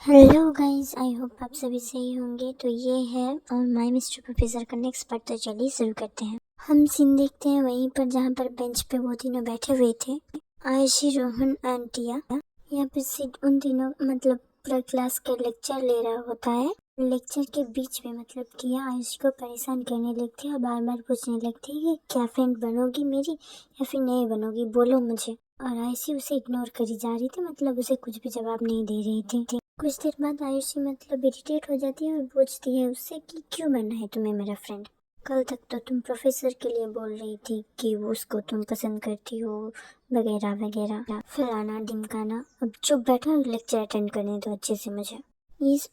Hello guys, I hope आप सभी सही होंगे। तो ये है और माय मिस्टर प्रोफेसर का नेक्स्ट पार्ट। तो चलिए शुरू करते हैं। हम सीन देखते हैं वहीं पर जहाँ पर बेंच पे वो तीनों बैठे हुए थे, आयशी, रोहन एंड टिया। यहाँ पे सीट उन तीनों मतलब पूरा क्लास का लेक्चर ले रहा होता है। लेक्चर के बीच में मतलब टिया आयशी को परेशान करने लगती है और बार बार पूछने लगती है कि क्या फ्रेंड बनोगी मेरी या फिर नहीं बनोगी, बोलो मुझे। और आयशी उसे इग्नोर करी जा रही थी, मतलब उसे कुछ भी जवाब नहीं दे रही थी। कुछ देर बाद आयुषी मतलब इरिटेट हो जाती है और पूछती है उससे कि क्यों बनना है तुम्हें मेरा फ्रेंड। कल तक तो तुम प्रोफेसर के लिए बोल रही थी कि वो उसको तुम पसंद करती हो वगैरह वगैरह, फलाना ढिमकाना। अब चुप बैठो और लेक्चर अटेंड करने दो अच्छे से मुझे।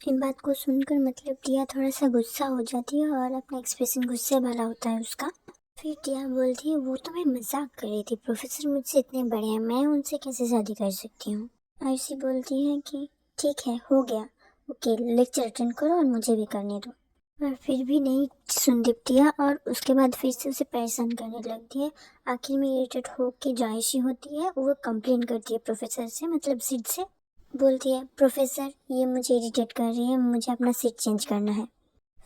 इन बात को सुनकर मतलब टिया थोड़ा सा गुस्सा हो जाती है और अपना एक्सप्रेशन गुस्से वाला होता है उसका। फिर टिया बोलती है वो तो मैं मजाक कर रही थी, प्रोफेसर मुझसे इतने बड़े हैं, मैं उनसे कैसे शादी कर सकती हूँ। आयुषी बोलती है कि ठीक है, हो गया, ओके, लेक्चर अटेंड करो और मुझे भी करने दो। पर फिर भी नहीं सुनती टिया और उसके बाद फिर से उसे परेशान करने लगती है। आखिर में इरिटेट होकर जो आयुषी होती है वो कंप्लेन करती है प्रोफेसर से, मतलब सीट से। बोलती है प्रोफेसर ये मुझे इरिटेट कर रही है, मुझे अपना सीट चेंज करना है।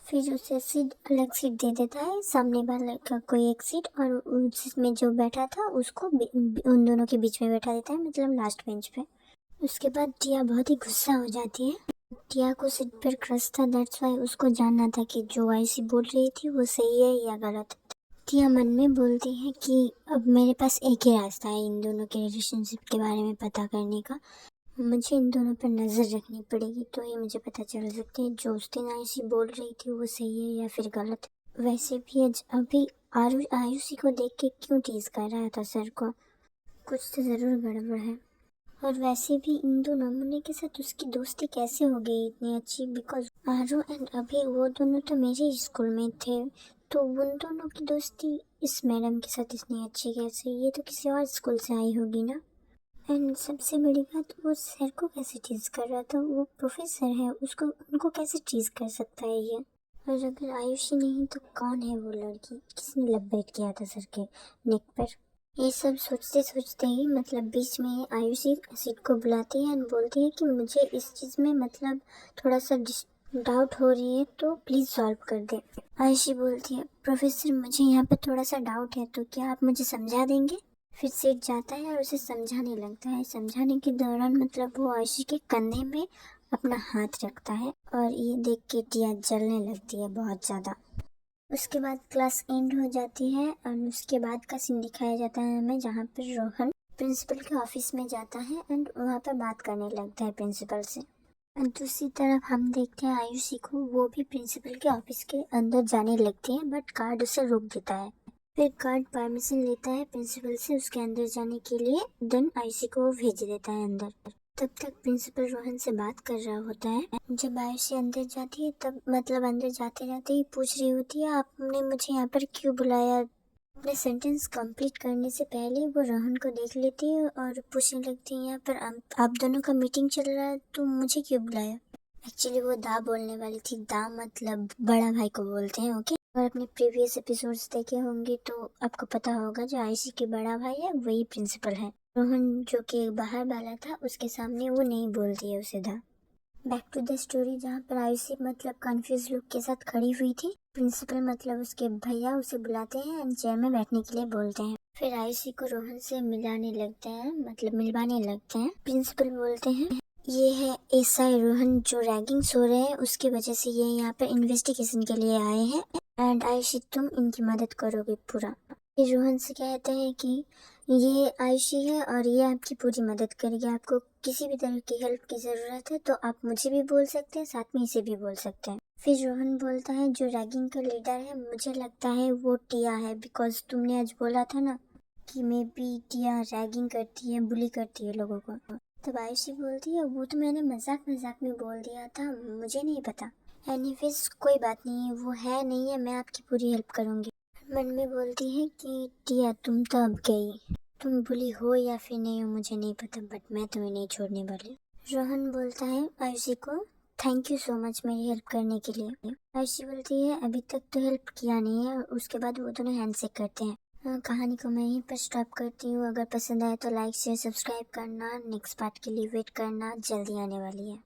फिर उसे सीट अलग सीट दे देता है, सामने वाले का कोई एक सीट, और उसमें जो बैठा था उसको उन दोनों के बीच में बैठा देता है, मतलब लास्ट बेंच पे। उसके बाद टिया बहुत ही गुस्सा हो जाती है। टिया को सिट पर क्रश था, दैट्स वाई उसको जानना था कि जो आयशी बोल रही थी वो सही है या गलत। टिया मन में बोलती है कि अब मेरे पास एक ही रास्ता है इन दोनों के रिलेशनशिप के बारे में पता करने का। मुझे इन दोनों पर नज़र रखनी पड़ेगी तो ही मुझे पता चल सकती है जो उस दिन आयुषी बोल रही थी वो सही है या फिर गलत। वैसे भी अभी आयुषी को देख के क्यों टीज कर रहा था सर को, कुछ तो ज़रूर गड़बड़ है। और वैसे भी इन दो नमूने के साथ उसकी दोस्ती कैसे हो गई इतनी अच्छी, बिकॉज आरू एंड अभी वो दोनों तो मेरे ही स्कूल में थे, तो उन दोनों की दोस्ती इस मैडम के साथ इतनी अच्छी कैसे, ये तो किसी और स्कूल से आई होगी ना। एंड सबसे बड़ी बात, वो सर को कैसे टीज कर रहा था, वो प्रोफेसर है, उसको उनको कैसे टीज कर सकता है ये। और अगर आयुषी नहीं तो कौन है वो लड़की, किसने लपेट किया था सर के नेक पर। ये सब सोचते सोचते ही मतलब बीच में आयुषी सिड को बुलाती है एंड बोलती है कि मुझे इस चीज़ में मतलब थोड़ा सा डाउट हो रही है तो प्लीज़ सॉल्व कर दे। आयुषी बोलती है प्रोफेसर मुझे यहाँ पे थोड़ा सा डाउट है तो क्या आप मुझे समझा देंगे। फिर सिड जाता है और उसे समझाने लगता है। समझाने के दौरान मतलब वो आयुषी के कंधे में अपना हाथ रखता है और ये देख के टिया जलने लगती है बहुत ज़्यादा। उसके बाद क्लास एंड हो जाती है और उसके बाद का सीन दिखाया जाता है हमें, जहाँ पर रोहन प्रिंसिपल के ऑफिस में जाता है एंड वहाँ पर बात करने लगता है प्रिंसिपल से। और दूसरी तरफ हम देखते हैं आयुषी को, वो भी प्रिंसिपल के ऑफिस के अंदर जाने लगती है बट गार्ड उसे रोक देता है। फिर गार्ड परमिशन लेता है प्रिंसिपल से उसके अंदर जाने के लिए, देन आयुषी को वो भेज देता है अंदर। तब तक प्रिंसिपल रोहन से बात कर रहा होता है। जब आयुषी अंदर जाती है तब मतलब अंदर जाते जाते ही पूछ रही होती है आपने मुझे यहाँ पर क्यों बुलाया। अपने सेंटेंस कंप्लीट करने से पहले वो रोहन को देख लेती है और पूछने लगती है यहाँ पर आप दोनों का मीटिंग चल रहा है तो मुझे क्यों बुलाया। एक्चुअली वो दा बोलने वाली थी, दा मतलब बड़ा भाई को बोलते हैं, ओके। और अपने प्रीवियस एपिसोड्स देखे होंगे तो आपको पता होगा जो आयुषी के बड़ा भाई है वही प्रिंसिपल है। रोहन जो कि बाहर वाला था उसके सामने वो नहीं बोलती है उसे दा। बैक टू द स्टोरी, जहाँ पर आयुषी मतलब कंफ्यूज लुक के साथ खड़ी हुई थी। प्रिंसिपल मतलब उसके भैया उसे बुलाते हैं एंड चेयर में बैठने के लिए बोलते हैं। फिर आयुषी को रोहन से मिलाने लगते हैं, मतलब मिलवाने लगते हैं। प्रिंसिपल बोलते हैं ये है एसआई रोहन जो रैगिंग्स हो रहे हैं उसकी वजह से ये यहाँ पर इन्वेस्टिगेशन के लिए आए हैं एंड आयुषी तुम इनकी मदद करोगे पूरा। फिर रोहन से कहते हैं कि ये आयुषी है और ये आपकी पूरी मदद करेगी, आपको किसी भी तरह की हेल्प की ज़रूरत है तो आप मुझे भी बोल सकते हैं, साथ में इसे भी बोल सकते हैं। फिर रोहन बोलता है जो रैगिंग का लीडर है मुझे लगता है वो टिया है, बिकॉज तुमने आज बोला था ना कि मे बी टिया रैगिंग करती है, बुली करती है लोगों को। तब आयुषी बोलती है वो तो मैंने मजाक मजाक में बोल दिया था, मुझे नहीं पता। एनीवेज कोई बात नहीं है, वो है नहीं है, मैं आपकी पूरी हेल्प करूँगी। मन में बोलती है कि टिया तुम तो अब गई, तुम बुली हो या फिर नहीं हो मुझे नहीं पता, बट मैं तुम्हें नहीं छोड़ने वाली। रोहन बोलता है आयुषी को थैंक यू सो मच मेरी हेल्प करने के लिए। आयुषी बोलती है अभी तक तो हेल्प किया नहीं है, और उसके बाद वो दोनों हैंडशेक करते हैं। कहानी को मैं यहीं पर स्टॉप करती हूँ। अगर पसंद आए तो लाइक शेयर सब्सक्राइब करना, नेक्स्ट पार्ट के लिए वेट करना, जल्दी आने वाली है।